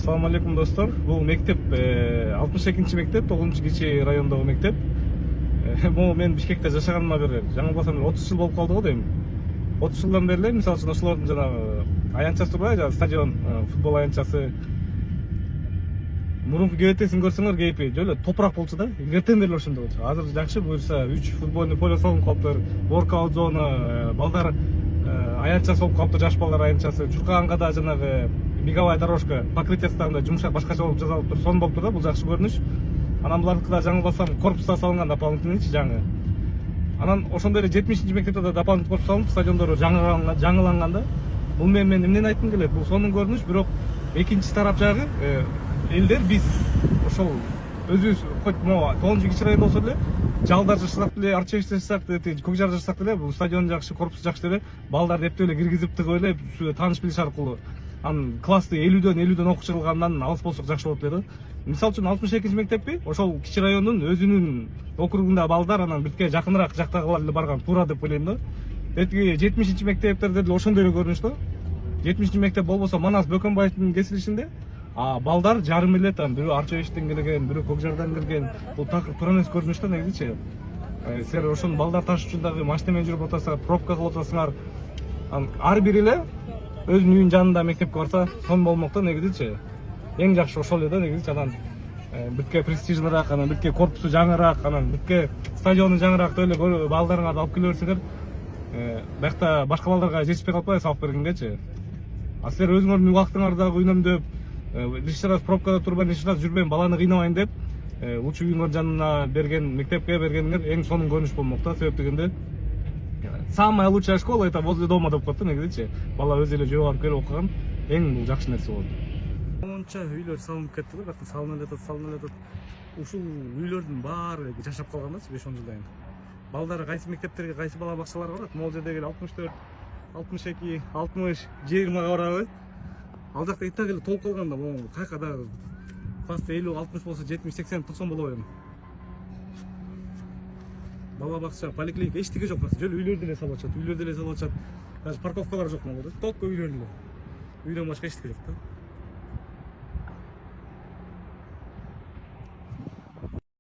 Assalamu алейкум достор. Бул мектеп 62-нчи мектеп, 9-кичи райондогу мектеп. Могу мен Бишкекте жашаганыма бери жаңылбасам 30 жыл болуп калды го дейм. 30 жылдан бери мисалы үчүн ошолордун жанагы аянтчасы турбайбы, жанагы стадион, футбол аянтчасы. Мурунку кебетесин көрсөңөр кейпи жөн эле топурак болчу да. Илгертен бери ошондой болчу. Азыр жакшы буюрса 3 футбольный поле салынып калыптыр. Воркаут зона, балдар аянтчасы болуп калыптыр, жаш балдар аянтчасы. Чуркаганга да жанагы беговая дорожка покрытиясында жумшак башкача болуп жасалыптыр. Сонун болуптур да, бул жакшы көрүнүш. Анан булардыкы да жаңылбасам корпуста салынган дополнительныйчы жаңы. Анан ошондой эле 70-нчи мектепте да дополнительный корпус салынып, стадиондору жаңыланган да. Бул мен эмнени айткым келет? Бул сонун көрүнүш, бирок экинчи тарап жагы элдер биз ошол өзүбүз хоть могу 9-кичи райондо болсо деле жалдар жашасак деле, арчевичте жашасак деле, көк жар жашасак деле, бул стадион жакшы, корпус жакшы деле балдарды эптеп эле киргизип тыгып эле тааныш билиш аркылуу анын классы 50дөн окуучу кылгандан алыс болсок жакшы болот эле да. Мисалы үчүн 62-нчи мектеппи ошол кичи райондун өзүнүн округунда балдар анан битке жакыныраак жактагылар эле барган туура деп ойлойм да. Этиги 70-нчи мектептерде деле ошондой эле көрүнүш да. 70-нчи мектеп болбосо Манас Бөкөнбаевдин кесилишинде балдар жарым эле там бирөө Арчевичтен келген, бирөө Көкжардан келген. Бул такыр туура эмес көрүнүш да негизичи. Силер ошону балдар ташып учурдагы машина менен жүрүп атасыңар, пробка кылып атасыңар. Ар бири эле өзүнүн үйүнүн жанында мектепке барса сонун болмок да негизичи. Эң жакшы ошол эле да негизичи. Анан битке престижныйраак, анан битке корпусу жаңыраак, анан битке стадиону жаңыраак деле балдарыңарды алып келе берсеңер, биякта башка балдарга жетишпей калпайбы салып бергенгечи. А силер өзүңөрдүн убактыңарды үнөмдөп, лишний раз пробкада турбай, лишний раз жүрбөйм, баланы кыйнабайын деп, лучше үйүңөр жанына берген, мектепке бергениңер эң сонун көрүнүш болмок да. Себеп дегенде самая лучшая школа это возле дома деп коет да негизичи. Бала өзү эле жөө алып келип окуган эң бул жакшы нерсе болот. Монча үйлөр салынып кетти да, бактан салынып атат. Ушул үйлөрдүн баары жашап калган да 5-10 жылдан кийин. Балдар кайсы мектептерге, кайсы бала бакчаларга барат? Могул жердеги 64, 62, 60, 20га барабы. Ал жакта и так эле толуп калганда, могу кайка дагы класста 50, 60 болсо 70, 80, 90 болобу эми. Бала бакча, поликлиника эчтеке жок, жөн үйлөрдү эле салып атышат, Даже парковкалар жок могу да. Только үйлөр эле. Үйдөн башка эчтеке жок да.